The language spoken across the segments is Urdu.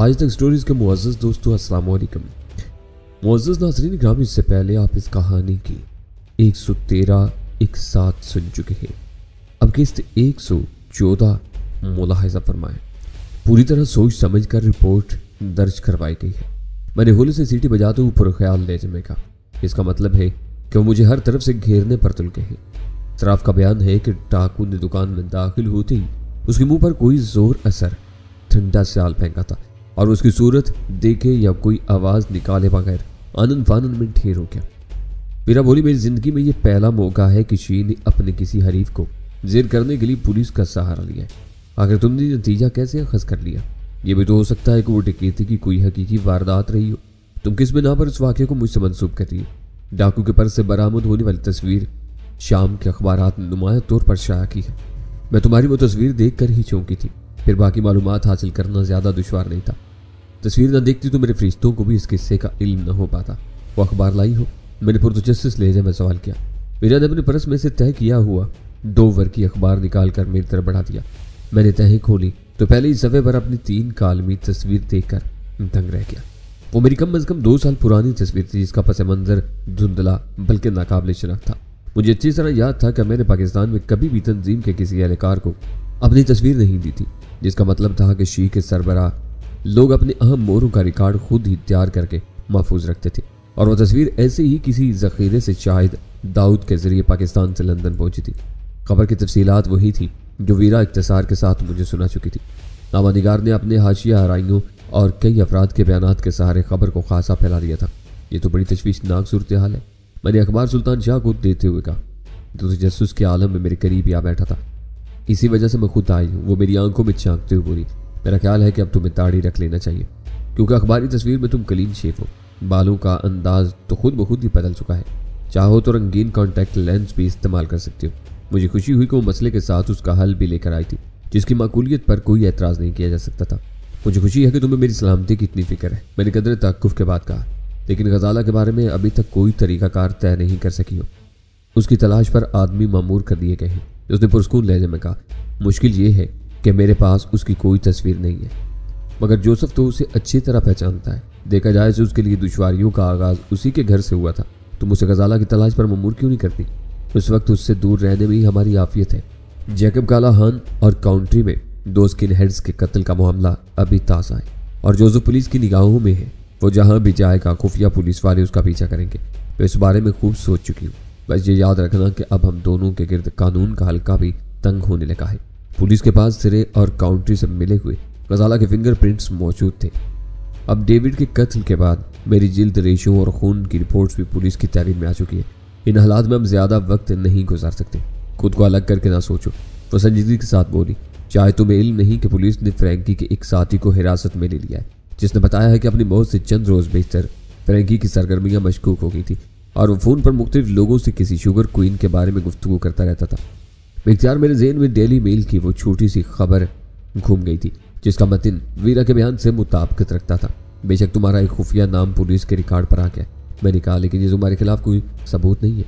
آج تک سٹوریز کے معزز دوستو السلام علیکم۔ معزز ناظرین گرامی، اس سے پہلے آپ اس کہانی کی 113 ایک ساتھ سن چکے ہیں۔ اب قسط 114 ملاحظہ فرمائیں۔ پوری طرح سوچ سمجھ کر رپورٹ درج کروائی گئی ہے۔ میں نے ہولے سے سیٹی بجاتے ہوئے پرخیال لہجے کا، اس کا مطلب ہے کہ وہ مجھے ہر طرف سے گھیرنے پر تل گئے ہیں۔ صراف کا بیان ہے کہ ڈاکو نے دکان میں داخل ہوتے ہی اس کے منہ پر کوئی زور اثر ٹھنڈا سیال پھینکا تھا اور اس کی صورت دیکھے یا کوئی آواز نکالے بغیر آنن فانن میں ڈھیر ہو گیا۔ میرا بولی، میری زندگی میں یہ پہلا موقع ہے کہ شی نے اپنے کسی حریف کو زیر کرنے کے لیے پولیس کا سہارا لیا ہے۔ آخر تم نے نتیجہ کیسے اخذ کر لیا؟ یہ بھی تو ہو سکتا ہے کہ وہ ڈکیتی کی کوئی حقیقی واردات رہی ہو۔ تم کس بنا پر اس واقعے کو مجھ سے منسوب کر رہی ہو؟ ڈاکو کے پرس سے برآمد ہونے والی تصویر شام کے اخبارات نے نمایاں طور پر شائع کی ہے۔ میں تمہاری وہ تصویر دیکھ کر ہی چونکی تھی، پھر باقی معلومات حاصل کرنا زیادہ دشوار نہیں تھا۔ تصویر نہ دیکھتی تو میرے فرشتوں کو بھی اس قصے کا علم نہ ہو پاتا۔ وہ اخبار لائی ہو؟ میں نے پرتجسس لہجے میں سوال کیا۔ میرا نے اپنے پرس میں سے طے کیا ہوا 2 ورقی اخبار نکال کر میری طرف بڑھا دیا۔ میں نے تہیں کھولی تو پہلے ہی صفحے پر اپنی 3 کالمی تصویر دیکھ کر دنگ رہ گیا۔ وہ میری کم از کم 2 سال پرانی تصویر تھی، جس کا پس منظر دھندلا بلکہ ناقابل شناخت تھا۔ مجھے اچھی طرح یاد تھا کہ میں نے پاکستان میں کبھی بھی تنظیم کے کسی اہلکار کو اپنی تصویر نہیں دی تھی، جس کا مطلب تھا کہ شی کے سربراہ لوگ اپنے اہم موروں کا ریکارڈ خود ہی تیار کر کے محفوظ رکھتے تھے، اور وہ تصویر ایسے ہی کسی ذخیرے سے شاہد داؤد کے ذریعے پاکستان سے لندن پہنچی تھی۔ خبر کی تفصیلات وہی تھی جو ویرا اختصار کے ساتھ مجھے سنا چکی تھی۔ نامہ نگار نے اپنے حاشیہ آرائیوں اور کئی افراد کے بیانات کے سہارے خبر کو خاصا پھیلا دیا تھا۔ یہ تو بڑی تشویشناک صورتحال ہے، میں نے اخبار سلطان شاہ کو دیتے ہوئے کہا، جو تجسس کے عالم میں میرے قریب ہی آ بیٹھا تھا۔ اسی وجہ سے میں خود آئی ہوں۔ وہ میری آنکھوں میں چانکتے ہوئے بولی، میرا خیال ہے کہ اب تمہیں داڑھی رکھ لینا چاہیے، کیونکہ اخباری تصویر میں تم کلین شیف ہو۔ بالوں کا انداز تو خود بخود ہی بدل چکا ہے، چاہو تو رنگین کانٹیکٹ لینس بھی استعمال کر سکتے ہو۔ مجھے خوشی ہوئی کہ وہ مسئلے کے ساتھ اس کا حل بھی لے کر آئی تھی، جس کی معقولیت پر کوئی اعتراض نہیں کیا جا سکتا تھا۔ مجھے خوشی ہے کہ تمہیں میری سلامتی کی اتنی فکر ہے، میں نے قدر توقف کے بعد کہا، لیکن غزالہ کے بارے میں ابھی تک کوئی طریقہ کار طے نہیں کر سکی ہو۔ اس کی تلاش پر آدمی مامور کر دیے گئے ہیں۔ اس نے پرسکون لہجے میں کہا، مشکل یہ ہے کہ میرے پاس اس کی کوئی تصویر نہیں ہے، مگر جوزف تو اسے اچھی طرح پہچانتا ہے۔ دیکھا جائے تو اس کے لیے دشواریوں کا آغاز اسی کے گھر سے ہوا تھا۔ تم اسے غزالہ کی تلاش پر مامور کیوں نہیں کرتی؟ اس وقت اس سے دور رہنے میں ہی ہماری عافیت ہے۔ جیکب کالا ہان اور کاؤنٹری میں 2 اسکن ہیڈز کے قتل کا معاملہ ابھی تازہ ہے، اور جوزف پولیس کی نگاہوں میں ہے۔ وہ جہاں بھی جائے گا خفیہ پولیس والے اس کا پیچھا کریں گے۔ میں اس بارے میں خوب سوچ چکی ہوں۔ بس یہ یاد رکھنا کہ اب ہم دونوں کے گرد قانون کا حلقہ بھی تنگ ہونے لگا ہے۔ پولیس کے پاس سرے اور کاؤنٹری سے ملے ہوئے غزالہ کے فنگر پرنٹس موجود تھے۔ اب ڈیوڈ کے قتل کے بعد میری جلد ریشوں اور خون کی رپورٹس بھی پولیس کی تحویل میں آ چکی ہے۔ ان حالات میں ہم زیادہ وقت نہیں گزار سکتے، خود کو الگ کر کے نہ سوچو۔ وہ سنجیدگی کے ساتھ بولی، چاہے تمہیں علم نہیں کہ پولیس نے فرینکی کے ایک ساتھی کو حراست میں لے لیا ہے، جس نے بتایا ہے کہ اپنی موت سے چند روز بیشتر فرینکی کی سرگرمیاں مشکوک ہو گئی تھی، اور وہ فون پر مختلف لوگوں سے کسی شوگر کوئن کے بارے میں گفتگو کرتا رہتا تھا۔ باختیار میرے ذہن میں ڈیلی میل کی وہ چھوٹی سی خبر گھوم گئی تھی، جس کا متن ویرا کے بیان سے مطابقت رکھتا تھا۔ بے شک تمہارا ایک خفیہ نام پولیس کے ریکارڈ پر آ گیا، میں نے کہا، لیکن یہ تمہارے خلاف کوئی ثبوت نہیں ہے۔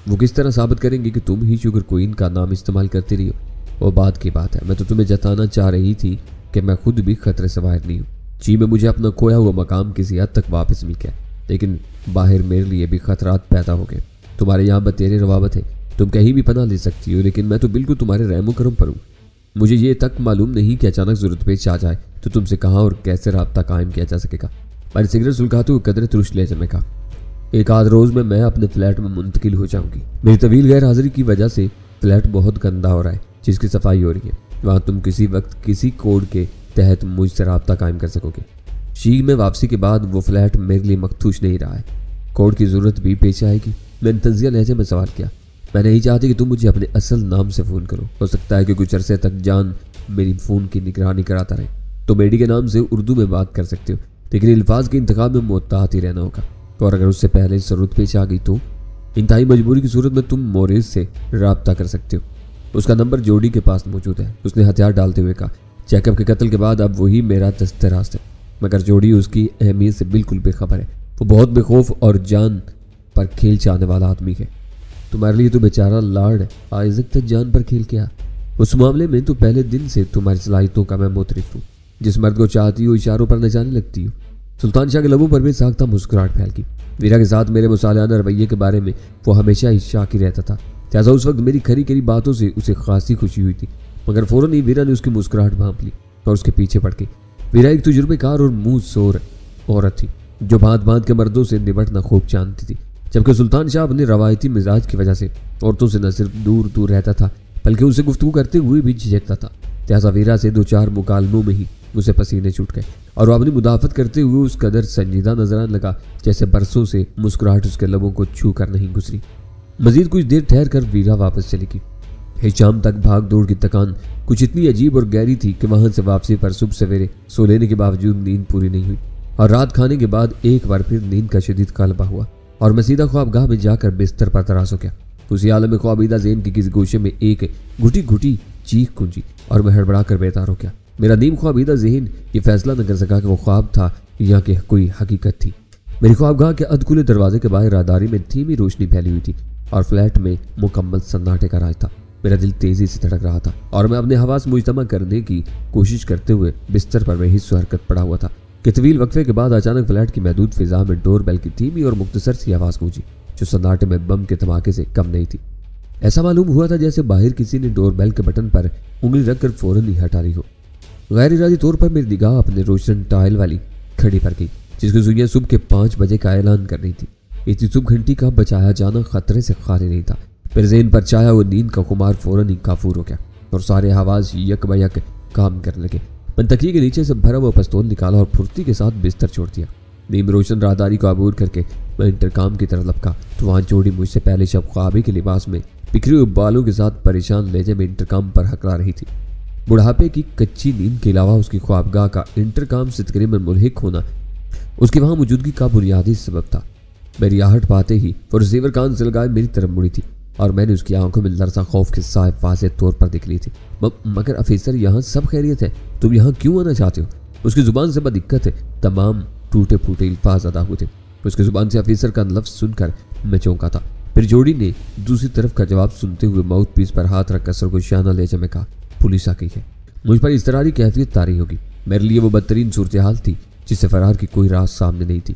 وہ کس طرح ثابت کریں گے کہ تم ہی شوگر کوئن کا نام استعمال کرتے رہی ہو؟ وہ بات کی بات ہے، میں تو تمہیں جتانا چاہ رہی تھی کہ میں خود بھی خطرے سے باہر نہیں ہوں۔ جی میں مجھے اپنا کھویا ہوا مقام کسی حد تک واپس مل گیا، لیکن باہر میرے لیے بھی خطرات پیدا ہو گئے۔ تمہارے یہاں بتیرے روابط ہے، تم کہیں بھی پناہ لے سکتی ہو، لیکن میں تو بالکل تمہارے رحم و کرم پر ہوں۔ مجھے یہ تک معلوم نہیں کہ اچانک ضرورت پیش آ جائے تو تم سے کہاں اور کیسے رابطہ قائم کیا جا سکے گا۔ میں نے سگریٹ سلگاتے ہوئے قدرے ترش لہجے میں کہا، ایک آدھ روز میں اپنے فلیٹ میں منتقل ہو جاؤں گی۔ میری طویل غیر حاضری کی وجہ سے فلیٹ بہت گندا ہو رہا ہے، جس کی صفائی ہو رہی ہے۔ وہاں تم کسی وقت کسی کوڈ کے تحت مجھ سے رابطہ قائم کر سکو گے۔ شیگ میں واپسی کے بعد وہ فلیٹ میرے لیے مخدوش نہیں رہا ہے، کوڈ کی ضرورت بھی پیش آئے گی۔ میں نے تنزیہ لہجے میں سوال کیا، میں نہیں چاہتی کہ تم مجھے اپنے اصل نام سے فون کرو، ہو سکتا ہے کہ کچھ عرصے تک جان میری فون کی نگرانی کراتا رہے۔ تو میڈی کے نام سے اردو میں بات کر سکتے ہو، لیکن الفاظ کے انتخاب میں محتاط ہی رہنا ہوگا، اور اگر اس سے پہلے ضرورت پیش آ گئی تو انتہائی مجبوری کی صورت میں تم موریز سے رابطہ کر سکتے ہو۔ اس کا نمبر جوڈی کے پاس موجود ہے، اس نے ہتھیار ڈالتے ہوئے کہا۔ جیکب کے قتل کے بعد اب وہی میرا دست راست ہے، مگر جوڈی اس کی اہمیت سے بالکل بے خبر ہے۔ وہ بہت بے خوف اور جان پر کھیل چاہنے والا آدمی ہے۔ تمہارے لیے تو بیچارہ لارڈ آئزک تک جان پر کھیل کیا۔ اس معاملے میں تو پہلے دن سے تمہاری صلاحیتوں کا میں معترف ہوں۔ جس مرد کو چاہتی ہو اشاروں پر نچانے لگتی ہو۔ سلطان شاہ کے لبوں پر بھی ساختہ مسکراہٹ پھیل گئی۔ ویرا کے ساتھ میرے مصالحانہ رویے کے بارے میں وہ ہمیشہ ہی شاکی رہتا تھا، لہٰذا اس وقت میری کھری کھری باتوں سے اسے خاصی خوشی ہوئی تھی، مگر فوراً ہی ویرا نے اس کی مسکراہٹ بھانپ لی اور اس کے پیچھے پڑ گئی۔ ویرا ایک تجربے کار اور منہ سور عورت تھی جو بھانت بھانت کے مردوں سے نبٹنا خوب جانتی تھی، جبکہ سلطان شاہ اپنے روایتی مزاج کی وجہ سے عورتوں سے نہ صرف دور دور رہتا تھا بلکہ اسے گفتگو کرتے ہوئے بھی جھجکتا تھا۔ لہٰذا ویرا سے 2-4 مکالموں میں ہی اسے پسینے چھوٹ گئے اور وہ اپنی مدافعت کرتے ہوئے اس قدر سنجیدہ نظر آنے لگا جیسے برسوں سے مسکراہٹ اس کے لبوں کو چھو کر نہیں گزری۔ مزید کچھ دیر ٹھہر کر ویرا واپس چلی گئی۔ شام تک بھاگ دوڑ کی تکان کچھ اتنی عجیب اور گہری تھی کہ وہاں سے واپسی پر صبح سویرے سو لینے کے باوجود نیند پوری نہیں ہوئی، اور رات کھانے کے بعد ایک بار پھر نیند کا شدید غلبہ ہوا اور میں سیدھا خوابگاہ میں جا کر بستر پر دراز ہو گیا۔ اسی عالم خوابیدہ ذہن کی کسی گوشے میں ایک گھٹی گھٹی چیخ گونجی اور میں ہڑبڑا کر بیدار ہو گیا۔ میرا نیم خوابیدہ ذہن یہ فیصلہ نہ کر سکا کہ وہ خواب تھا یا کہ کوئی حقیقت تھی۔ میری خوابگاہ کے ادکھلے دروازے کے باہر راداری میں دھیمی روشنی پھیلی ہوئی تھی اور فلیٹ میں مکمل سناٹے کا راج تھا۔ میرا دل تیزی سے دھڑک رہا تھا اور میں اپنے حواس مجتمع کرنے کی کوشش کرتے ہوئے بستر پر بے حس و حرکت پڑا ہوا تھا کہ طویل وقفے کے بعد اچانک فلیٹ کی محدود فضا میں ڈور بیل کی دھیمی اور مختصر سی آواز گونجی جو سناٹے میں بم کے دھماکے سے کم نہیں تھی۔ ایسا معلوم ہوا تھا جیسے باہر کسی نے ڈور بیل کے بٹن پر انگلی رکھ کر فوراً ہی ہٹا لی ہو۔ غیر ارادی طور پر میری نگاہ اپنے روشن ٹائل والی گھڑی پر گئی جس کی سوئیاں صبح کے 5 بجے کا اعلان کر رہی تھی۔ اتنی صبح گھنٹی کا بچایا جانا خطرے سے خالی نہیں تھا۔ میرے ذہن پر چھایا وہ نیند کا خمار فوراً ہی کافور ہو گیا اور سارے حواس یک بہ یک کام کرنے لگے۔ میں تکیے کے نیچے سے بھرا ہوا پستول نکالا اور پھرتی کے ساتھ بستر چھوڑ دیا۔ نیم روشن راہداری کو عبور کر کے میں انٹرکام کی طرف لپکا تو وہاں جوڑی مجھ سے پہلے شب خوابے کے لباس میں بکھرے ہوئے بالوں کے ساتھ پریشان لہجے میں انٹرکام پر ہکلا رہی تھی۔ بڑھاپے کی کچی نیند کے علاوہ اس کی خوابگاہ کا انٹرکام سے تقریباً ملحق ہونا اس کی وہاں موجودگی کا بنیادی سبب تھا۔ میری آہٹ پاتے ہی وہ ریسیور کان سے لگائے میری طرف مڑی تھی اور میں نے اس کی آنکھوں میں لرزہ خوف کے سائے واضح طور پر دکھ لی تھی۔ مگر افیسر یہاں سب خیریت ہے، تم یہاں کیوں آنا چاہتے ہو؟ اس کی زبان سے بدقت ہے تمام ٹوٹے پھوٹے الفاظ ادا ہوئے تھے۔ اس کی زبان سے افیسر کا لفظ سن کر میں چونکا تھا۔ پھر جوڑی نے دوسری طرف کا جواب سنتے ہوئے ماؤتھ پیس پر ہاتھ رکھ کر سرگوشیانہ لہجے میں کہا، پولیس آ گئی ہے۔ مجھ پر اضطراری کیفیت طاری ہوگی۔ میرے لیے وہ بدترین صورتحال تھی جس سے فرار کی کوئی راہ سامنے نہیں تھی۔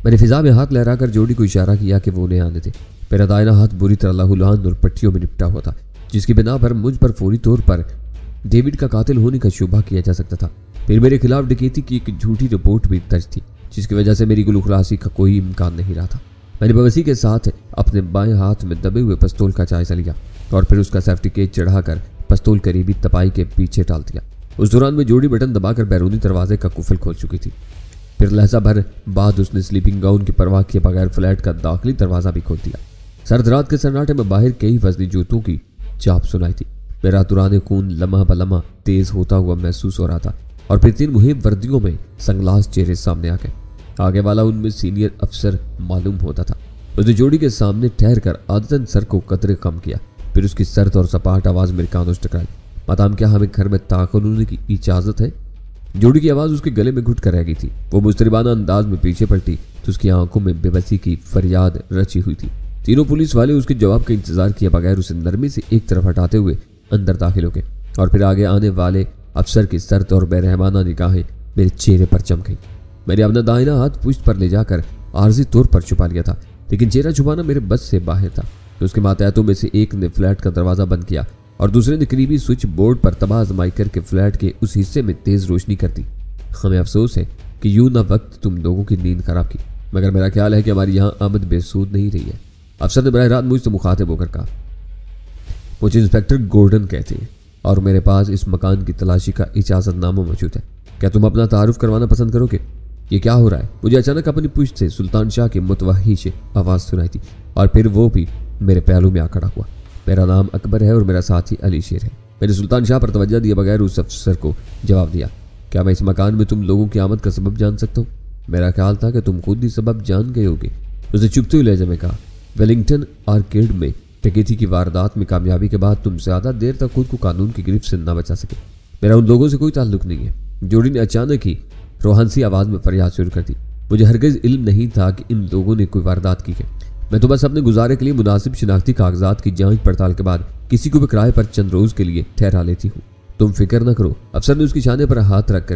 میں نے فضا میں ہاتھ لہرا کر جوڑی کو اشارہ کیا کہ وہ انہیں آنے دے۔ میرا دائنا ہاتھ بری طرح لہولہان اور پٹیوں میں نپٹا ہوا تھا جس کی بنا پر مجھ پر فوری طور پر ڈیوڈ کا قاتل ہونے کا شبہ کیا جا سکتا تھا۔ پھر میرے خلاف ڈکیتی کی ایک جھوٹی رپورٹ بھی درج تھی جس کی وجہ سے میری گلو خلاصی کا کوئی امکان نہیں رہا تھا۔ میں نے بوسی کے ساتھ اپنے بائیں ہاتھ میں دبے ہوئے پستول کا جائزہ لیا اور پھر اس کا سیفٹی کیج چڑھا کر پستول قریبی تپائی کے پیچھے ڈال دیا۔ اس دوران میں جوڑی بٹن دبا کر بیرونی دروازے کا قفل کھول چکی تھی۔ پھر لہجہ بھر بعد اس نے سلیپنگ گاؤن کی پرواہ کیے بغیر فلیٹ کا داخلی دروازہ بھی کھول دیا۔ سرد رات کے سناٹے میں باہر کئی وزنی جوتوں کی چاپ سنائی تھی۔ میرا دوران خون لمحہ بلمحہ تیز ہوتا ہوا محسوس ہو رہا تھا اور پھر 3 مہم وردیوں میں سنگلاس چہرے سامنے آ گئے۔ آگے والا ان میں سینئر افسر معلوم ہوتا تھا۔ اس نے جوڑی کے سامنے ٹھہر کر عادتاً سر کو قدرے کم کیا، پھر اس کی سرد اور سپاٹ آواز میرے کانوں سے ٹکرائی، مدام کیا ہمیں گھر میں داخل ہونے کی اجازت ہے؟ جوڑی کی آواز اس کے گلے میں گھٹ کر رہ گئی تھی۔ وہ مضطربانہ انداز میں پیچھے پلٹی تو اس کی آنکھوں میں بے بسی کی فریاد رچی ہوئی تھی۔ تینوں پولیس والے اس کے جواب کا انتظار کیے بغیر اسے نرمی سے ایک طرف ہٹاتے ہوئے اندر داخل ہو گئے اور پھر آگے آنے والے افسر کی سرد اور بے رحمانہ نگاہیں میرے چہرے پر چمک گئی۔ میں نے اپنا دائنا ہاتھ پشت پر لے جا کر عارضی طور پر چھپا لیا تھا، لیکن چہرہ چھپانا میرے بس سے باہر تھا۔ اس کے ماتحتوں میں سے ایک نے فلیٹ کا دروازہ بند کیا اور دوسرے نے قریبی سوئچ بورڈ پر تباہ آزمائی کر کے فلیٹ کے اس حصے میں تیز روشنی کر دی۔ ہمیں افسوس ہے کہ یوں نہ وقت تم لوگوں کی نیند خراب کی، مگر میرا خیال ہے کہ ہماری یہاں آمد بے سود نہیں رہی ہے۔ افسر نے براہ راست مجھ سے مخاطب ہو کر کہا، مجھے انسپیکٹر گورڈن کہتے ہیں اور میرے پاس اس مکان کی تلاشی کا اجازت نامہ موجود ہے۔ کیا تم اپنا تعارف کروانا پسند کرو گے؟ یہ کیا ہو رہا ہے؟ مجھے اچانک اپنی پشت سے سلطان شاہ کی متوحش آواز سنائی تھی اور پھر وہ بھی میرے پہلو میں آ کھڑا ہوا۔ میرا نام اکبر ہے اور میرا ساتھی علی شیر ہے۔ میں نے سلطان شاہ پر توجہ دیے بغیر اس افسر کو جواب دیا، کیا میں اس مکان میں تم لوگوں کی آمد کا سبب جان سکتا ہوں؟ میرا خیال تھا کہ تم خود ہی سبب جان گئے ہوگے۔ اس نے چپتے ہوئے لہجے میں کہا، ویلنگٹن آرکیڈ میں ڈکیتی کی واردات میں کامیابی کے بعد تم زیادہ دیر تک خود کو قانون کی گرفت سے نہ بچا سکے۔ میرا ان لوگوں سے کوئی تعلق نہیں ہے۔ جوڑی نے اچانک ہی روحانسی آواز میں فریاد شروع کر دی، مجھے ہرگز علم نہیں تھا کہ ان لوگوں نے کوئی واردات کی ہے۔ میں تو بس اپنے گزارے کے لیے مناسب شناختی کاغذات کی جانچ پڑتال کے بعد کسی کو بھی کرائے پر چند روز کے لیے ٹھہرا لیتی ہوں۔ تم فکر نہ کرو۔ افسر نے اس کی شانے پر ہاتھ رکھ کر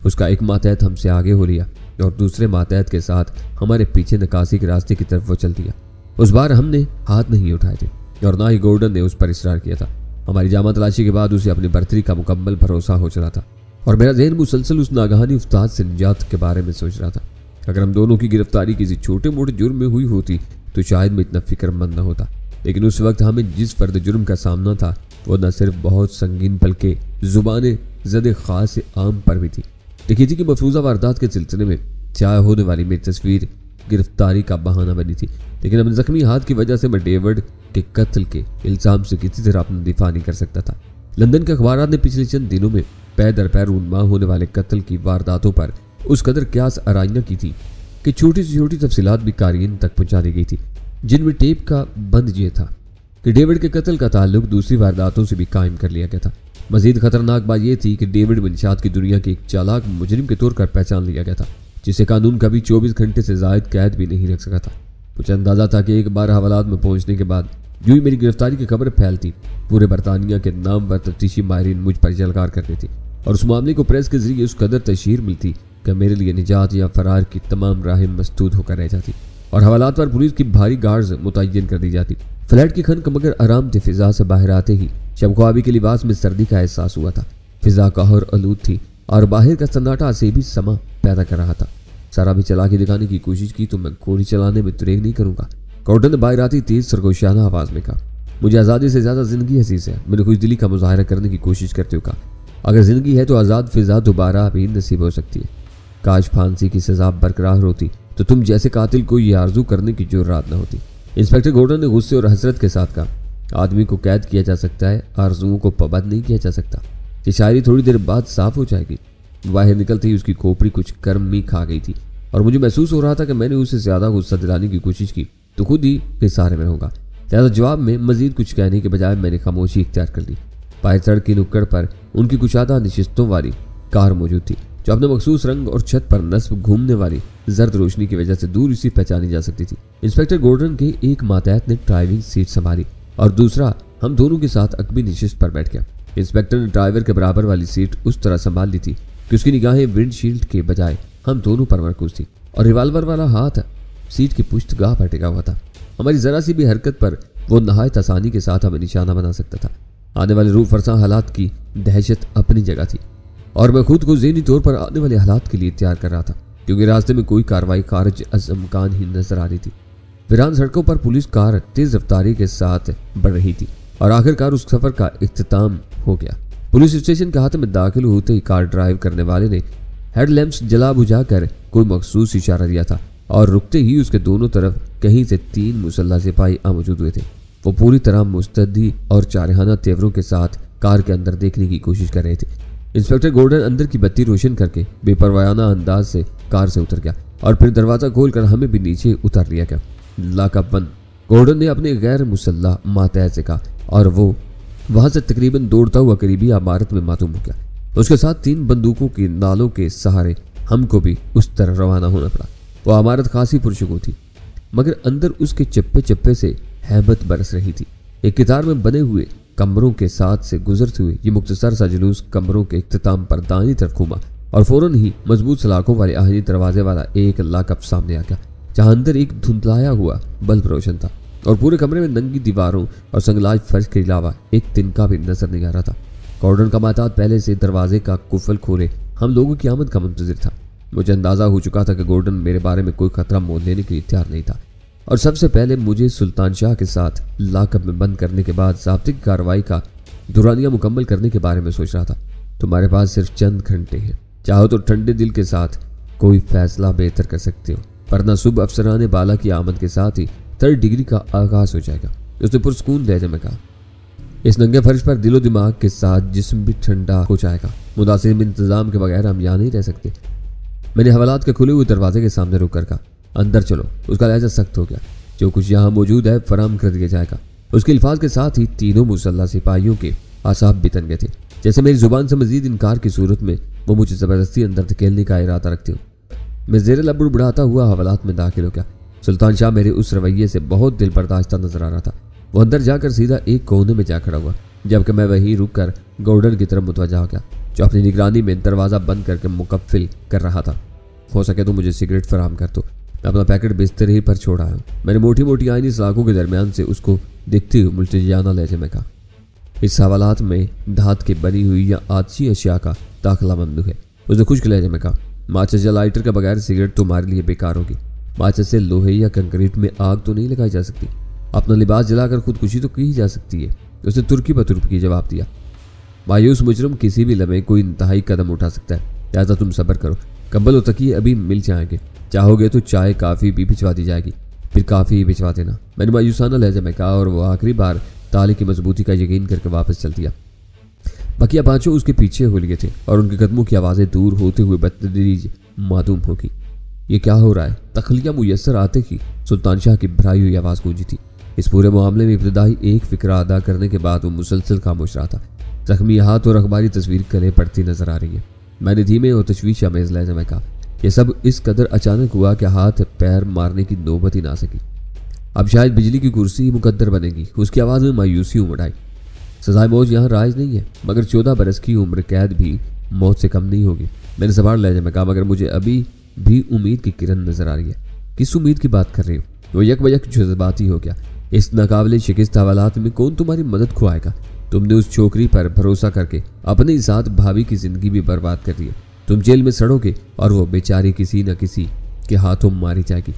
اس کا ایک ماتحت ہم سے آگے ہو لیا اور دوسرے ماتحت کے ساتھ ہمارے پیچھے نکاسی کے راستے کی طرف وہ چل دیا۔ اس بار ہم نے ہاتھ نہیں اٹھائے تھے اور نہ ہی گورڈن نے اس پر اصرار کیا تھا۔ ہماری جامع تلاشی کے بعد اسے اپنی برتری کا مکمل بھروسہ ہو چلا تھا اور میرا ذہن مسلسل اس ناگہانی افتاد سے نجات کے بارے میں سوچ رہا تھا۔ اگر ہم دونوں کی گرفتاری کسی چھوٹے موٹے جرم میں ہوئی ہوتی تو شاید میں اتنا فکر مند نہ ہوتا، لیکن اس وقت ہمیں جس فرد جرم کا سامنا تھا وہ نہ صرف بہت سنگین بلکہ زبان زد خاص عام پر بھی تھی۔ لکھی تھی کہ مفروضہ واردات کے سلسلے میں چائے ہونے والی میری تصویر گرفتاری کا بہانہ بنی تھی، لیکن اپنے زخمی ہاتھ کی وجہ سے میں ڈیوڈ کے قتل کے الزام سے کسی طرح اپنا دفاع نہیں کر سکتا تھا۔ لندن کے اخبارات نے پچھلے چند دنوں میں پے در پے رونما ہونے والے قتل کی وارداتوں پر اس قدر قیاس آرائیاں کی تھی کہ چھوٹی سے چھوٹی تفصیلات بھی قارئین تک پہنچا دی گئی تھی، جن میں ٹیپ کا بند یہ تھا کہ ڈیوڈ کے قتل کا تعلق دوسری وارداتوں سے بھی قائم کر لیا گیا تھا۔ مزید خطرناک بات یہ تھی کہ ڈیوڈ منشیات کی دنیا کے ایک چالاک مجرم کے طور پر پہچان لیا گیا تھا، جسے قانون کبھی 24 گھنٹے سے زائد قید بھی نہیں رکھ سکا تھا۔ مجھے اندازہ تھا کہ ایک بار حوالات میں پہنچنے کے بعد جو ہی میری گرفتاری کی خبر پھیلتی، پورے برطانیہ کے نامور تفتیشی ماہرین مجھ پر جلکار کرتے تھے اور اس معاملے کو پریس کے ذریعے اس قدر تشہیر ملتی کہ میرے لیے نجات یا فرار کی تمام راہیں مسدود ہو کر رہ جاتی اور حوالات پر پولیس کی بھاری گارڈز متعین کر دی جاتی۔ فلیٹ کی خنک مگر آرام دہ فضا سے باہر آتے ہی شب خوابی کے لباس میں سردی کا احساس ہوا تھا۔ فضا قہر آلود تھی اور باہر کا سناٹا سے بھی سما پیدا کر رہا تھا۔ سارا بھی چلا کے دکھانے کی کوشش کی تو میں گولی چلانے میں دریغ نہیں کروں گا، گورڈن نے باہر آتی تیز سرگوشیانہ آواز میں کہا۔ مجھے آزادی سے زیادہ زندگی عزیز ہے، میں نے خوش دلی کا مظاہرہ کرنے کی کوشش کرتے ہوئے کہا۔ اگر زندگی ہے تو آزاد فضا دوبارہ بھی نصیب ہو سکتی ہے۔ کاش پھانسی کی سزا برقرار ہوتی تو تم جیسے قاتل کو یہ آرزو کرنے کی جرات نہ ہوتی۔ انسپکٹر گورڈن نے غصے اور حسرت کے ساتھ کہا۔ آدمی کو قید کیا جا سکتا ہے، آرزوؤں کو پابند نہیں کیا جا سکتا۔ یہ شاعری تھوڑی دیر بعد صاف ہو جائے گی۔ باہر نکلتے ہی اس کی کھوپڑی کچھ کرمی کھا گئی تھی اور مجھے محسوس ہو رہا تھا کہ میں نے اسے زیادہ غصہ دلانے کی کوشش کی تو خود ہی خسارے میں ہوگا۔ لہٰذا جواب میں مزید کچھ کہنے کے بجائے میں نے خاموشی اختیار کر لی۔ باہر سڑک کی نکڑ پر ان کی کشادہ نشستوں والی کار موجود تھی جو اپنے مخصوص رنگ اور چھت پر نصب گھومنے والی زرد روشنی کی وجہ سے دور اسی پہچانی جا سکتی تھی۔ انسپکٹر گورڈن کے ایک ماتحت نے ڈرائیونگ سیٹ سنبھالی اور دوسرا ہم دونوں کے ساتھ عقبی نشست پر بیٹھ گیا۔ انسپکٹر نے ڈرائیور کے برابر والی سیٹ اس طرح سنبھال لی تھی کہ اس کی نگاہیں ونڈ شیلڈ کے بجائے ہم دونوں پر مرکوز تھی اور ریوالور والا ہاتھ سیٹ کی پشت گاہ پر ٹکا ہوا تھا۔ ہماری ذرا سی بھی حرکت پر وہ نہایت آسانی کے ساتھ ہمیں نشانہ بنا سکتا تھا۔ آنے والے روح فرساں حالات کی دہشت اپنی جگہ تھی اور میں خود کو ذہنی طور پر آنے والے حالات کے لیے تیار کر رہا تھا، کیونکہ راستے میں کوئی کارروائی خارج از امکان ہی نظر آ رہی تھی۔ ویران سڑکوں پر پولیس کار تیز رفتاری کے ساتھ بڑھ رہی تھی اور آخر کار اس سفر کا اختتام ہو گیا۔ پولیس اسٹیشن کے ہاتھ میں داخل ہوتے ہی کار ڈرائیو کرنے والے نے ہیڈ لیمپس جلا بجھا کر کوئی مخصوص اشارہ دیا تھا اور رکتے ہی اس کے دونوں طرف کہیں سے 3 مسلح سپاہی موجود ہوئے تھے۔ وہ پوری طرح مستعدی اور چارحانہ تیوروں کے ساتھ کار کے اندر دیکھنے کی کوشش کر رہے تھے۔ انسپکٹر گورڈن اندر کی بتی روشن کر کے بے پروایانہ انداز سے کار سے اتر گیا اور پھر دروازہ کھول کر ہمیں بھی نیچے اتر لیا گیا۔ لاک اپ بند، گورڈن نے اپنے غیر مسلح ماتحت سے کہا اور وہ وہاں سے تقریباً دوڑتا ہوا قریبی عمارت میں معطوف ہو گیا۔ اس کے ساتھ 3 بندوقوں کی نالوں کے سہارے ہم کو بھی اس طرح روانہ ہونا پڑا۔ وہ عمارت خاصی پرشکو تھی مگر اندر اس کے چپے چپے سے ہیبت برس رہی تھی۔ ایک قطار میں بنے ہوئے کمروں کے ساتھ سے گزرتے ہوئے یہ مختصر سا جلوس کمروں کے اختتام پر دائیں طرف گھوما اور فوراً ہی مضبوط سلاخوں والے آہنی دروازے والا ایک لاک اپ سامنے آ گیا، جہاں اندر ایک دھندلایا ہوا بلب روشن تھا اور پورے کمرے میں ننگی دیواروں اور سنگلاج فرش کے علاوہ ایک تنکا بھی نظر نہیں آ رہا تھا۔ گورڈن کا محتاط پہلے سے دروازے کا قفل کھولے ہم لوگوں کی آمد کا منتظر تھا۔ مجھے اندازہ ہو چکا تھا کہ گورڈن میرے بارے میں کوئی خطرہ مول لینے کے لیے تیار نہیں تھا اور سب سے پہلے مجھے سلطان شاہ کے ساتھ لاک اپ میں بند کرنے کے بعد ضابطے کی کارروائی کا دورانیہ مکمل کرنے کے بارے میں سوچ رہا تھا۔ تمہارے پاس صرف چند گھنٹے ہیں، چاہو تو ٹھنڈے دل کے ساتھ کوئی فیصلہ بہتر کر سکتے ہو، ورنہ صبح افسران بالا کی آمد کے ساتھ ہی 3rd ڈگری کا آغاز ہو جائے گا۔ اس نے پرسکون لہجے میں کہا۔ اس ننگے فرش پر دل و دماغ کے ساتھ جسم بھی ٹھنڈا ہو جائے گا، مناسب انتظام کے بغیر ہم یہاں نہیں رہ سکتے۔ میں نے حوالات کے کھلے ہوئے دروازے کے سامنے رک کر کہا، اندر چلو۔ اس کا لہجہ سخت ہو گیا۔ جو کچھ یہاں موجود ہے فراہم کر دیا جائے گا۔ اس کے الفاظ کے ساتھ ہی 3 مسلح سپاہیوں کے اعصاب بھی تن گئے تھے، جیسے میری زبان سے مزید انکار کی صورت میں وہ مجھے زبردستی اندر دھکیلنے کا ارادہ رکھتے ہو۔ میں زیر لب بڑھاتا ہوا حوالات میں داخل ہو گیا۔ سلطان شاہ میرے اس رویے سے بہت دل برداشتہ نظر آ رہا تھا۔ وہ اندر جا کر سیدھا ایک کونے میں جا کھڑا ہوا، جبکہ میں وہیں رک کر گورڈن کی طرف متوجہ ہو گیا، جو اپنی نگرانی میں دروازہ بند کر کے مکفل کر رہا تھا۔ ہو سکے تو مجھے سگریٹ فراہم کر دو، میں اپنا پیکٹ بستر ہی پر چھوڑ آیا ہوں۔ میں نے موٹی موٹی آئینی سلاخوں کے درمیان سے اس کو دیکھتے ہوئے ملتجیانہ لہجے میں کہا، اس حوالات میں دھات کی بنی ہوئی یا آتشی اشیاء کا داخلہ ممنوع ہے۔ اس نے خشک لہجے میں کہا، ماچس یا لائٹر کے بغیر سگریٹ تمہارے لیے بیکار ہوگی۔ ماچس سے لوہے یا کنکریٹ میں آگ تو نہیں لگائی جا سکتی، اپنا لباس جلا کر خودکشی تو کی ہی جا سکتی ہے۔ اس نے ترکی پر ترکی جواب دیا، مایوس مجرم کسی بھی لمحے کوئی انتہائی قدم اٹھا سکتا ہے، لہٰذا تم صبر کرو، کمبل و تکیے ابھی مل جائیں گے، چاہو گے تو چائے کافی بھی بھجوا دی جائے گی، پھر کافی ہی بھجوا دینا، میں نے مایوسانہ لہجے میں کہا، اور وہ آخری بار تالے کی مضبوطی کا یقین کر کے واپس چل دیا۔ بقیہ پانچوں اس کے پیچھے ہو لیے تھے اور ان کے قدموں کی آوازیں دور ہوتے ہوئے بتدریج معدوم ہو گئی۔ یہ کیا ہو رہا ہے؟ تخلیہ میسر آتے ہی سلطان شاہ کی بھرائی ہوئی آواز گونجی تھی۔ اس پورے معاملے میں ابتدائی ایک فکرہ ادا کرنے کے بعد وہ مسلسل خاموش رہا تھا۔ زخمی ہاتھ اور اخباری تصویر گلے پڑتی نظر آ رہی ہے، میں نے دھیمے اور تشویش آمیز لہجے میں کہا، یہ سب اس قدر اچانک ہوا کہ ہاتھ پیر مارنے کی نوبت ہی نہ سکی۔ اب شاید بجلی کی کرسی ہی مقدر بنے گی۔ اس کی آواز میں مایوسی امڑ آئی۔ سزائے موت یہاں رائج نہیں ہے، مگر 14 برس کی عمر قید بھی موت سے کم نہیں ہوگی، میں نے سوال لہجے میں کہا، مگر مجھے ابھی بھی امید کی کرن نظر آ رہی ہے۔ کس امید کی بات کر رہی ہو؟ وہ یک بیک جذباتی ہو گیا۔ اس ناقابل شکست حوالات میں کون تمہاری مدد کھوائے گا؟ تم نے اس چھوکری پر بھروسہ کر کے اپنے ساتھ بھابھی کی زندگی بھی برباد کر دی ہے۔ تم جیل میں سڑو گے اور وہ بیچاری کسی نہ کسی کے ہاتھوں ماری جائے گی۔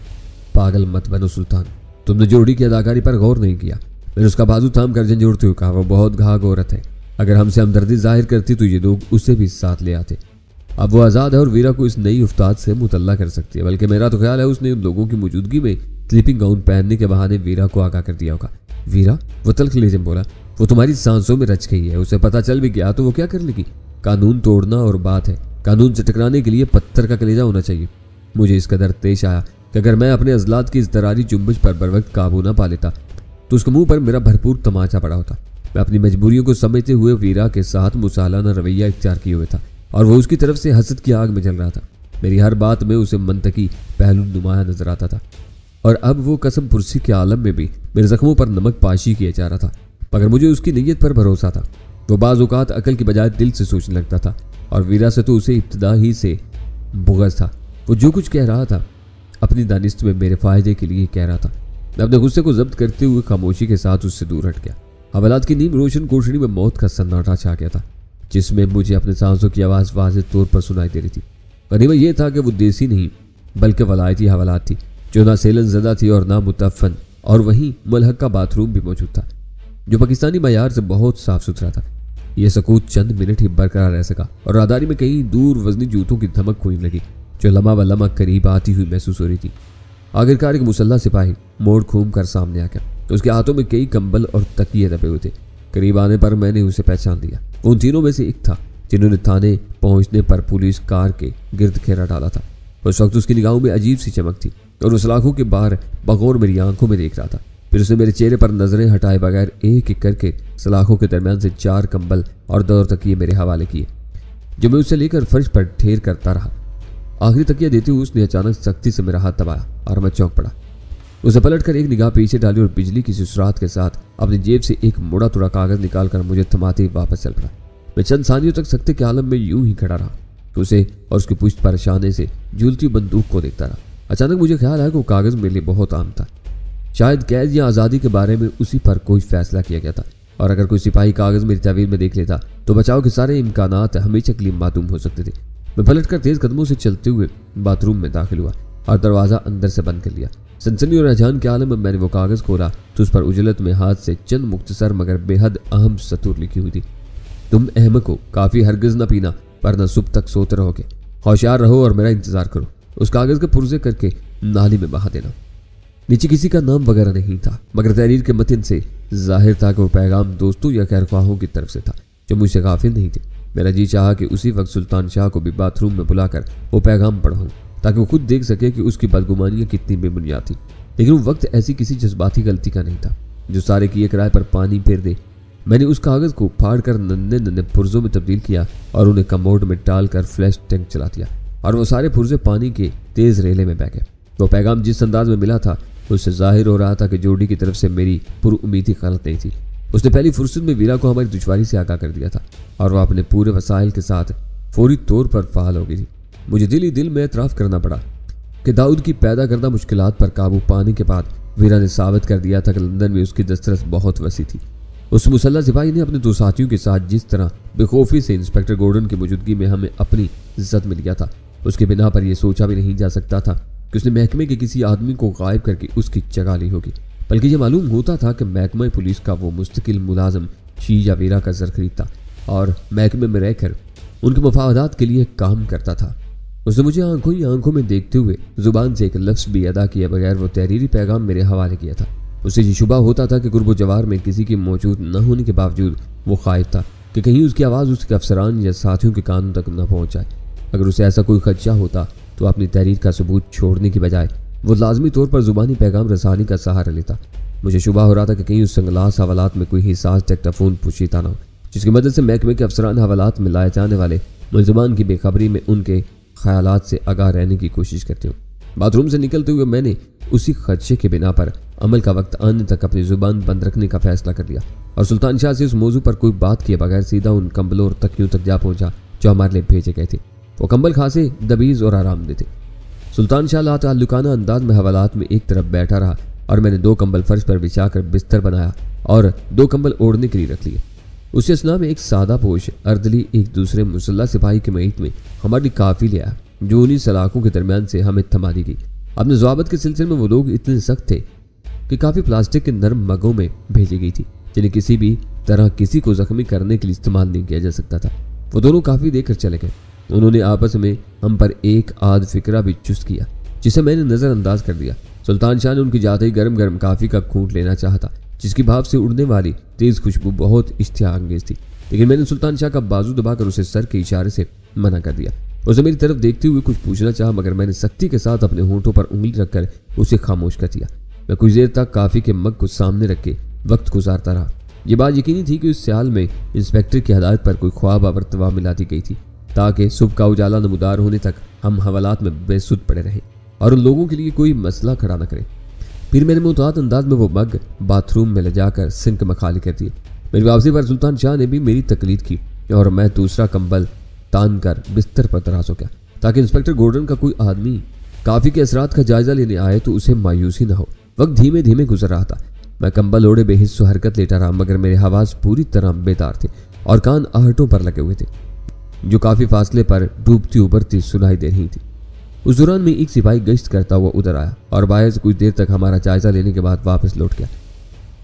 پاگل مت بنو سلطان، تم نے جوڑی کی اداکاری پر غور نہیں کیا۔ میں نے اس کا بازو تھام کر جھنجھوڑتے ہوئے کہا، وہ بہت گھاگ عورت ہے، اگر ہم سے ہمدردی ظاہر کرتی تو یہ لوگ اسے بھی ساتھ لے آتے۔ اب وہ آزاد ہے اور ویرا کو اس نئی افتاد سے مطلع کر سکتی ہے، بلکہ میرا تو خیال ہے اس نے ان لوگوں کی موجودگی میں سلیپنگ گاؤن پہننے کے بہانے ویرا کو آگاہ کر دیا ہوگا۔ ویرا؟ وہ تلخ لہجے میں بولا، وہ تمہاری سانسوں میں رچ گئی ہے، اسے پتہ چل بھی گیا تو وہ کیا کر لے گی؟ قانون توڑنا اور بات ہے، قانون سے ٹکرانے کے لیے پتھر کا کلیجہ ہونا چاہیے۔ مجھے اس قدر پیش آیا کہ اگر میں اپنے عضلات کی اضطراری جنبش پر بروقت قابو نہ پا لیتا تو اس کے منہ پر میرا بھرپور تماچا پڑا ہوتا۔ میں اپنی مجبوریوں کو سمجھتے ہوئے ویرا کے ساتھ مصالحانہ رویہ اختیار کیے ہوئے تھا اور وہ اس کی طرف سے حسد کی آگ میں جل رہا تھا۔ میری ہر بات میں اسے منطقی پہلو نمایاں نظر آتا تھا، اور اب وہ قسم پرسی کے عالم میں بھی میرے زخموں پر نمک پاشی کیا جا رہا تھا، مگر مجھے اس کی نیت پر بھروسہ تھا۔ وہ بعض اوقات عقل کی بجائے دل سے سوچنے لگتا تھا، اور ویرا سے تو اسے ابتدا ہی سے بغض تھا۔ وہ جو کچھ کہہ رہا تھا اپنی دانست میں میرے فائدے کے لیے کہہ رہا تھا۔ میں اپنے غصے کو ضبط کرتے ہوئے خاموشی کے ساتھ اس سے دور ہٹ گیا۔ حوالات کی نیم روشن کوٹڑی میں موت کا سناٹا چھا گیا تھا، جس میں مجھے اپنے سانسوں کی آواز واضح طور پر سنائی دے رہی تھی۔ غنیمت یہ تھا کہ وہ دیسی نہیں بلکہ ولایتی حوالات تھی، جو نہ سیلن زدہ تھی اور نہ متعفن، اور وہیں ملحق کا باتھ روم بھی موجود تھا جو پاکستانی معیار سے بہت صاف ستھرا تھا۔ یہ سکوت چند منٹ ہی برقرار رہ سکا اور راداری میں کہیں دور وزنی جوتوں کی دھمک ہونے لگی جو لمحہ و لمحہ قریب آتی ہوئی محسوس ہو رہی تھی۔ آخرکار ایک مسلح سپاہی موڑ گھوم کر سامنے آ گیا، اس کے ہاتھوں میں کئی کمبل اور تکیے دبے ہوئے تھے۔ قریب آنے پر میں نے اسے پہچان لیا، وہ ان تینوں میں سے ایک تھا جنہوں نے تھانے پہنچنے پر پولیس کار کے گرد گھیرا ڈالا تھا۔ اس وقت اس کی نگاہوں میں عجیب سی چمک تھی اور اس سلاخوں کے باہر بغور میری آنکھوں میں دیکھ رہا تھا۔ پھر اس نے میرے چہرے پر نظریں ہٹائے بغیر ایک ایک کر کے سلاخوں کے درمیان سے 4 کمبل اور 2 تکیے میرے حوالے کیے، جو میں اسے لے کر فرش پر ڈھیر کرتا رہا۔ آخری تکیہ دیتے ہوئے اس نے اچانک سختی سے میرا ہاتھ دبایا اور میں چونک پڑا۔ اسے پلٹ کر ایک نگاہ پیچھے ڈالی اور بجلی کی سسرات کے ساتھ اپنی جیب سے ایک مڑا توڑا کاغذ نکال کر مجھے تھماتے واپس چل پڑا۔ میں چند ثانیوں تک سکتے کے عالم میں یوں ہی کھڑا رہا، اسے اور اس کی پشت پر شانے سے جھولتی بندوق کو دیکھتا رہا۔ اچانک مجھے خیال آیا کہ وہ کاغذ میرے لیے بہت عام تھا، شاید قید یا آزادی کے بارے میں اسی پر کوئی فیصلہ کیا گیا تھا، اور اگر کوئی سپاہی کاغذ میری تعویل میں دیکھ لیتا تو بچاؤ کے سارے امکانات ہمیشہ کے لیے معدوم ہو سکتے تھے۔ میں پلٹ کر تیز قدموں سے چلتے ہوئے باتھ روم میں داخل ہوا اور دروازہ اندر سے بند کر لیا۔ سنسنی اور رجحان کے عالم میں نے وہ کاغذ کھولا تو اس پر اجلت میں ہاتھ سے چند مختصر مگر بے حد اہم سطور لکھی ہوئی تھی۔ تم احمق ہو، کافی ہرگز نہ پینا ورنہ صبح تک سوتے رہو گے، ہوشیار رہو اور میرا انتظار کرو، اس کاغذ کے پرزے کر کے نالی میں بہا دینا۔ نیچے کسی کا نام وغیرہ نہیں تھا، مگر تحریر کے متن سے ظاہر تھا کہ وہ پیغام دوستوں یا خیر خواہوں کی طرف سے تھا جو مجھ سے غافل نہیں تھے۔ میرا جی چاہا کہ اسی وقت سلطان شاہ کو بھی باتھ روم میں بلا کر وہ پیغام پڑھاؤں تاکہ وہ خود دیکھ سکے کہ اس کی بدگمانیاں کتنی بے بنیاد تھی، لیکن وہ وقت ایسی کسی جذباتی غلطی کا نہیں تھا جو سارے کیے کرائے پر پانی پھیر دے۔ میں نے اس کاغذ کو پھاڑ کر ننھے ننھے پرزوں میں تبدیل کیا اور انہیں کموڈ میں ڈال کر فلیش ٹینک چلا دیا، اور وہ سارے پرزے پانی کے تیز ریلے میں بہہ گئے۔ وہ پیغام جس انداز میں ملا تھا اس سے ظاہر ہو رہا تھا کہ جوڑی کی طرف سے میری پر امیدی غلط نہیں تھی۔ اس نے پہلی فرصت میں ویرا کو ہماری دشواری سے آگاہ کر دیا تھا اور وہ اپنے پورے وسائل کے ساتھ فوری طور پر فعال ہو گئی تھی۔ مجھے دل ہی دل میں اعتراف کرنا پڑا کہ داؤد کی پیدا کردہ مشکلات پر قابو پانے کے بعد ویرا نے ثابت کر دیا تھا کہ لندن میں اس کی دسترس بہت وسیع تھی۔ اس مسلح سپاہی نے اپنے 2 ساتھیوں کے ساتھ جس طرح بے خوفی سے انسپکٹر گورڈن کی موجودگی میں ہمیں اپنی عزت میں لیا تھا، اس کے بنا پر یہ سوچا بھی نہیں جا سکتا تھا کہ اس نے محکمے کے کسی آدمی کو غائب کر کے اس کی جگہ لی ہوگی، بلکہ یہ معلوم ہوتا تھا کہ محکمہ پولیس کا وہ مستقل ملازم شیجا ویرا کا زرخرید تھا اور محکمے میں رہ کر ان کے مفادات کے لیے کام کرتا تھا۔ اس نے مجھے آنکھوں ہی آنکھوں میں دیکھتے ہوئے زبان سے ایک لفظ بھی ادا کیے بغیر وہ تحریری پیغام میرے حوالے کیا تھا۔ اسے یہ شبہ ہوتا تھا کہ قرب و جوار میں کسی کی موجود نہ ہونے کے باوجود وہ خائف تھا کہ کہیں اس کی آواز اس کے افسران یا ساتھیوں کے کانوں تک نہ پہنچ جائے۔ اگر اسے ایسا کوئی خدشہ ہوتا تو اپنی تحریر کا ثبوت چھوڑنے کی بجائے وہ لازمی طور پر زبانی پیغام رسانی کا سہارا لیتا۔ مجھے شبہ ہو رہا تھا کہ کہیں اس سنگلاس حوالات میں کوئی حساس ٹیکٹافون پوشیدہ نہ ہو جس کی مدد سے محکمے کے افسران حوالات میں لائے جانے والے ملزمان کی بے خبری میں ان کے خیالات سے آگاہ رہنے کی کوشش کرتے ہوں۔ باتھ روم سے نکلتے ہوئے میں نے اسی خدشے کے بنا پر عمل کا وقت آنے تک اپنی زبان بند رکھنے کا فیصلہ کر لیا اور سلطان شاہ سے اس موضوع پر کوئی بات کیے بغیر سیدھا ان کمبلوں اور تکیوں تک جا پہنچا جو ہمارے لیے بھیجے گئے تھے۔ وہ کمبل خاصے دبیز اور آرام دہ تھے۔ سلطان شاہ لا تعلقانہ انداز میں حوالات میں ایک طرف بیٹھا رہا اور میں نے 2 کمبل فرش پر بچھا کر بستر بنایا اور 2 کمبل اوڑھنے کے لیے رکھ لیے۔ اس اسنا میں ایک سادہ پوش اردلی ایک دوسرے مسلح سپاہی کے معیت میں ہماری کافی لیا جو انہی سلاخوں کے درمیان سے ہمیں تھما دی گئی۔ اپنے ضوابط کے سلسلے میں وہ لوگ اتنے سخت تھے کہ کافی پلاسٹک کے نرم مگوں میں بھیجی گئی تھی جنہیں کسی بھی طرح کسی کو زخمی کرنے کے لیے استعمال نہیں کیا جا سکتا تھا۔ وہ دونوں کافی دے کر چلے گئے۔ انہوں نے آپس میں ہم پر ایک آدھ فکرہ بھی چست کیا جسے میں نے نظر انداز کر دیا۔ سلطان شاہ نے ان کی جاتے ہی گرم گرم کافی کا گھونٹ لینا چاہتا جس کی بھاپ سے اڑنے والی تیز خوشبو بہت اشتہا انگیز تھی، لیکن میں نے سلطان شاہ کا بازو دبا کر اسے سر کے اشارے سے منع کر دیا۔ اسے میری طرف دیکھتے ہوئے کچھ پوچھنا چاہا مگر میں نے سختی کے ساتھ اپنے ہونٹوں پر انگلی رکھ کر اسے خاموش کر دیا۔ میں کچھ دیر تک کافی کے مگ کو سامنے رکھ کے وقت گزارتا رہا۔ یہ بات یقینی تھی کہ اس سیال میں انسپکٹر کی ہدایت پر کوئی خواب آورتوا ملا دی گئی تھی تاکہ صبح کا اجالا نمودار ہونے تک ہم حوالات میں بے سود پڑے رہیں اور ان لوگوں کے لیے کوئی مسئلہ کھڑا نہ کریں۔ پھر میں نے محتاط انداز میں وہ مگ باتھ روم میں لے جا کر سنک میں خالی کر دیے۔ میری واپسی پر سلطان شاہ نے بھی میری تقلید کی اور میں دوسرا کمبل تان کر بستر پر دراز ہو گیا تاکہ انسپکٹر گورڈن کا کوئی آدمی کافی کے اثرات کا جائزہ لینے آئے تو اسے مایوسی نہ ہو۔ وقت دھیمے دھیمے گزر رہا تھا۔ میں کمبل اوڑے بے حس و حرکت لیٹا رہا مگر میرے حواس پوری طرح بیدار تھے اور کان آہٹوں پر لگے ہوئے تھے جو کافی فاصلے پر ڈوبتی ابھرتی سنائی دے رہی تھی۔ اس دوران میں ایک سپاہی گشت کرتا ہوا ادھر آیا اور باہر سے کچھ دیر تک ہمارا جائزہ لینے کے بعد واپس لوٹ گیا۔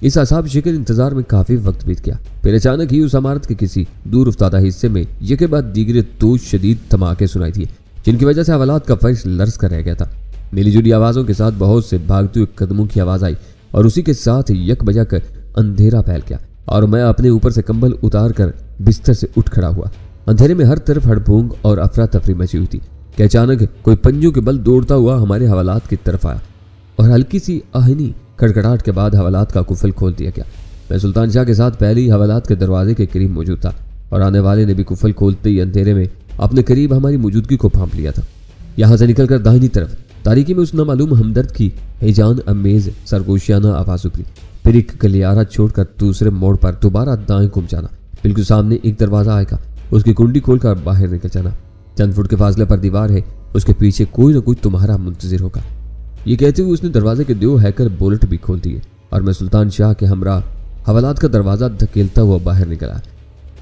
اس اعصاب شکن انتظار میں کافی وقت بیت گیا۔ پھر اچانک ہی اس عمارت کے کسی دور افتادہ حصے میں یکے بعد دیگرے 2 شدید دھماکے سنائی دیے جن کی وجہ سے حوالات کا فرش لرز کر رہ گیا تھا۔ ملی جلی آوازوں کے ساتھ بہت سے بھاگتے ہوئے قدموں کی آواز آئی اور اسی کے ساتھ یک بجک اندھیرا پھیل گیا اور میں اپنے اوپر سے کمبل اتار کر بستر سے اٹھ کھڑا ہوا۔ اندھیرے میں ہر طرف ہڑبونگ اور افراتفری مچی ہوئی تھی کہ اچانک کوئی پنجوں کے بل دوڑتا ہوا ہمارے حوالات کی طرف آیا اور ہلکی سی آہنی کڑکڑاہٹ کے بعد حوالات کا قفل کھول دیا گیا۔ میں سلطان شاہ کے ساتھ پہلے ہی حوالات کے دروازے کے قریب موجود تھا اور آنے والے نے بھی قفل کھولتے ہی اندھیرے میں اپنے قریب ہماری موجودگی کو بھانپ لیا تھا۔ یہاں سے نکل کر داہنی طرف تاریکی میں اس نامعلوم ہمدرد کی ہیجان امیز سرگوشیانہ آواز ابھری، پھر ایک گلیارہ چھوڑ کر دوسرے موڑ پر دوبارہ دائیں گھوم جانا، بالکل سامنے ایک دروازہ آئے گا، اس کی کنڈی کھول کر باہر نکل جانا، چند فٹ کے فاصلے پر دیوار ہے، اس کے پیچھے کوئی نہ کوئی تمہارا منتظر ہوگا۔ یہ کہتے ہوئے اس نے دروازے کے 2 ہیکل بولٹ بھی کھول دیے اور میں سلطان شاہ کے ہمراہ حوالات کا دروازہ دھکیلتا ہوا باہر نکلا۔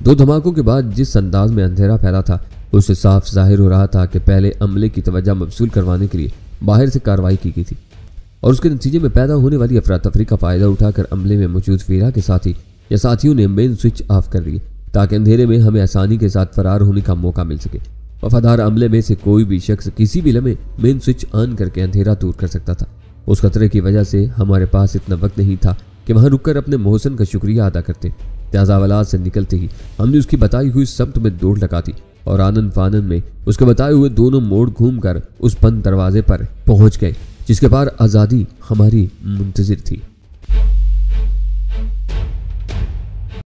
2 دھماکوں کے بعد جس انداز میں اندھیرا پھیلا تھا اس سے صاف ظاہر ہو رہا تھا کہ پہلے عملے کی توجہ مبذول کروانے کے لیے باہر سے کارروائی کی گئی تھی اور اس کے نتیجے میں پیدا ہونے والی افراتفری کا فائدہ اٹھا کر عملے میں موجود ویرا کے ساتھی یا ساتھیوں نے مین سوئچ آف کر دیے تاکہ اندھیرے میں ہمیں آسانی کے ساتھ فرار ہونے کا موقع مل سکے۔ وفادار عملے میں سے کوئی بھی شخص کسی بھی لمحے مین سوئچ آن کر کے اندھیرا دور کر سکتا تھا۔ اس خطرے کی وجہ سے ہمارے پاس اتنا وقت نہیں تھا کہ وہاں رک کر اپنے محسن کا شکریہ ادا کرتے۔ لہذا حوالات سے نکلتے ہی ہم نے اس کی بتائی ہوئی سمت میں دوڑ لگا دی اور آنن فانن میں اس کے بتائے ہوئے دونوں موڑ گھوم کر اس بند دروازے پر پہنچ گئے جس کے پار آزادی ہماری منتظر تھی۔